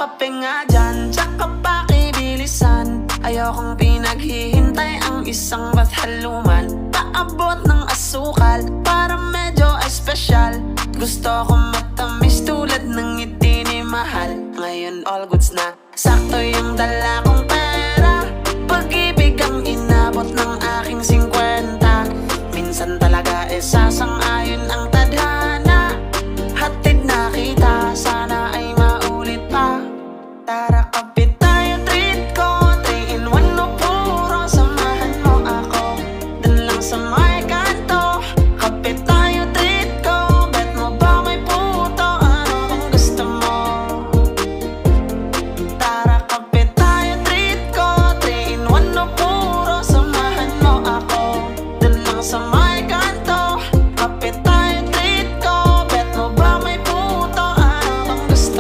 kape nga dyan, tsaka pakibilisan. Ayokong pinaghihintay ang isang bathaluman. Paabot ng asukal para medyo espesyal. Gusto ko matamis tulad ng ngiti ni Mahal. Ngayon all goods na, sakto yung dala kong